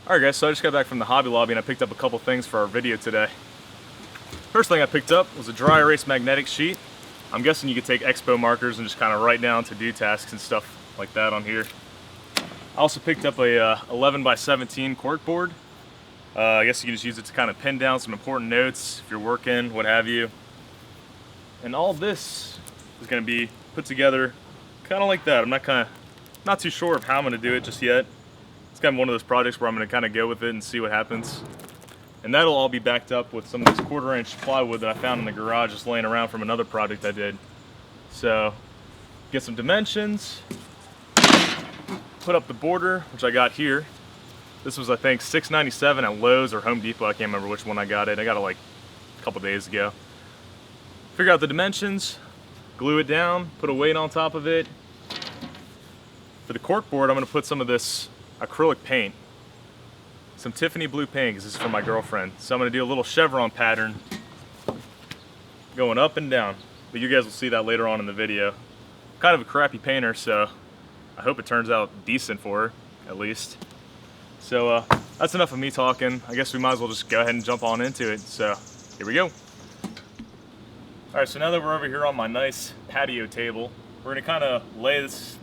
Alright guys, so I just got back from the Hobby Lobby and I picked up a couple things for our video today. First thing I picked up was a dry erase magnetic sheet. I'm guessing you could take expo markers and just kind of write down to-do tasks and stuff like that on here. I also picked up a 11 by 17 cork board. I guess you can just use it to kind of pin down some important notes if you're working, what have you. And all this is going to be put together kind of like that. I'm not too sure of how I'm going to do it just yet. It's kind of one of those projects where I'm going to kind of go with it and see what happens. And that'll all be backed up with some of this 1/4 inch plywood that I found in the garage just laying around from another project I did. So, get some dimensions, put up the border, which I got here. This was, I think, $6.97 at Lowe's or Home Depot. I can't remember which one I got it. I got it like a couple days ago. Figure out the dimensions, glue it down, put a weight on top of it. For the cork board, I'm going to put some of this acrylic paint, some Tiffany blue paint, because this is for my girlfriend. So I'm going to do a little chevron pattern going up and down, but you guys will see that later on in the video. I'm kind of a crappy painter, so I hope it turns out decent for her, at least. So that's enough of me talking. I guess we might as well just go ahead and jump on into it. So here we go. Alright, so now that we're over here on my nice patio table, we're going to kind of lay this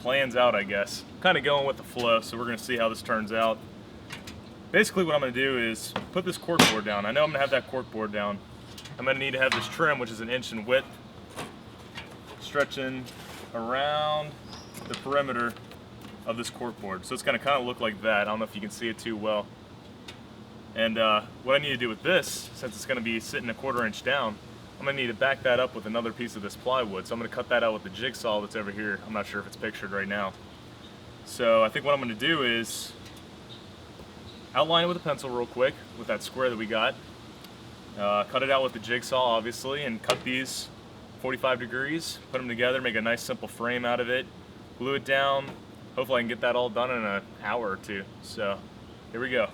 plans out, I guess. Kind of going with the flow, so we're going to see how this turns out. Basically what I'm going to do is put this cork board down. I know I'm going to have that cork board down. I'm going to need to have this trim, which is 1 inch in width, stretching around the perimeter of this cork board. So it's going to kind of look like that. I don't know if you can see it too well. And what I need to do with this, since it's going to be sitting 1/4 inch down, I'm going to need to back that up with another piece of this plywood. So I'm going to cut that out with the jigsaw that's over here. I'm not sure if it's pictured right now. So I think what I'm going to do is outline it with a pencil real quick with that square that we got. Cut it out with the jigsaw, obviously, and cut these 45 degrees. Put them together, make a nice simple frame out of it. Glue it down. Hopefully I can get that all done in an hour or two. So here we go.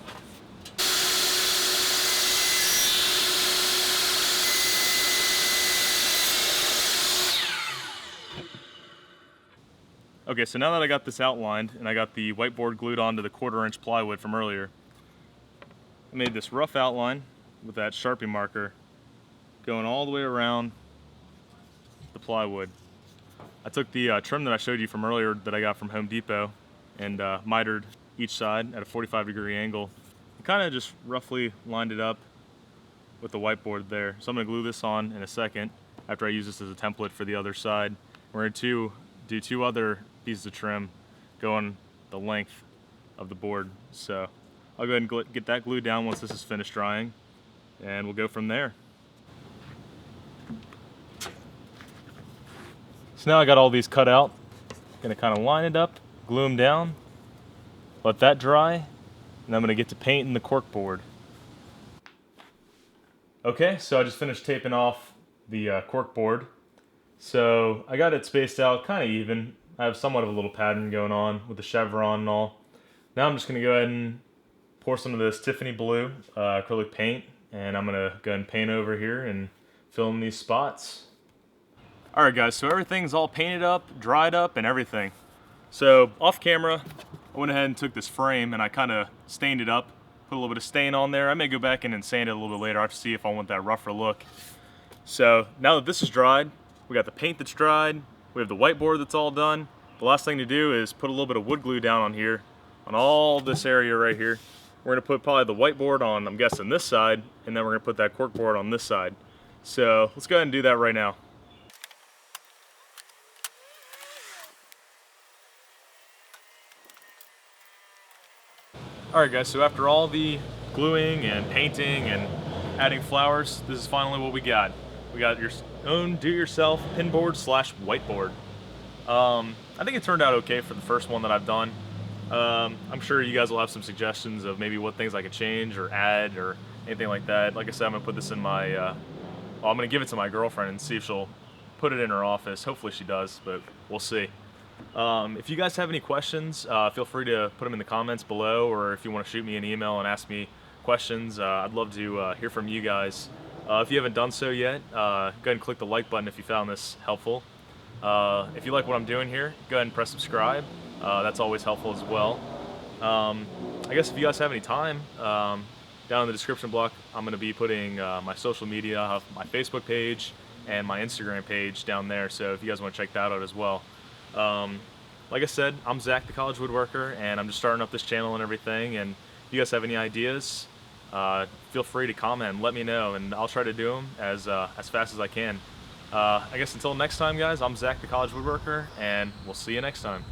Okay, so now that I got this outlined and I got the whiteboard glued onto the 1/4 inch plywood from earlier, I made this rough outline with that Sharpie marker going all the way around the plywood. I took the trim that I showed you from earlier that I got from Home Depot and mitered each side at a 45-degree angle. And kind of just roughly lined it up with the whiteboard there. So I'm going to glue this on in a second after I use this as a template for the other side. We're going to do 2 other pieces of trim going the length of the board. So I'll go ahead and get that glued down once this is finished drying, and we'll go from there. So now I got all these cut out. Gonna kind of line it up, glue them down, let that dry, and I'm gonna get to painting the cork board. Okay, so I just finished taping off the cork board. So I got it spaced out kind of even. I have somewhat of a little pattern going on with the chevron and all. Now I'm just going to go ahead and pour some of this Tiffany blue acrylic paint, and I'm going to go ahead and paint over here and fill in these spots. Alright guys, so everything's all painted up, dried up, and everything. So off camera, I went ahead and took this frame and I kind of stained it up, put a little bit of stain on there. I may go back in and sand it a little bit later. I have to see if I want that rougher look. So now that this is dried, we got the paint that's dried, we have the whiteboard that's all done. The last thing to do is put a little bit of wood glue down on here, on all this area right here. We're going to put probably the whiteboard on, I'm guessing, this side, and then we're going to put that cork board on this side. So let's go ahead and do that right now. Alright guys, so after all the gluing and painting and adding flowers, this is finally what we got. We got your own do-it-yourself pinboard / whiteboard. I think it turned out okay for the first one that I've done. I'm sure you guys will have some suggestions of maybe what things I could change or add or anything like that. Like I said, I'm gonna put this in my, well, I'm gonna give it to my girlfriend and see if she'll put it in her office. Hopefully she does, but we'll see. If you guys have any questions, feel free to put them in the comments below, or if you want to shoot me an email and ask me questions, I'd love to hear from you guys. If you haven't done so yet, go ahead and click the like button if you found this helpful. If you like what I'm doing here, go ahead and press subscribe. That's always helpful as well. I guess if you guys have any time, down in the description block, I'm going to be putting my social media, my Facebook page and my Instagram page down there, so if you guys want to check that out as well. Like I said, I'm Zach the College Woodworker, and I'm just starting up this channel and everything, and if you guys have any ideas, feel free to comment and let me know, and I'll try to do them as fast as I can. I guess until next time, guys, I'm Zach the College Woodworker, and we'll see you next time.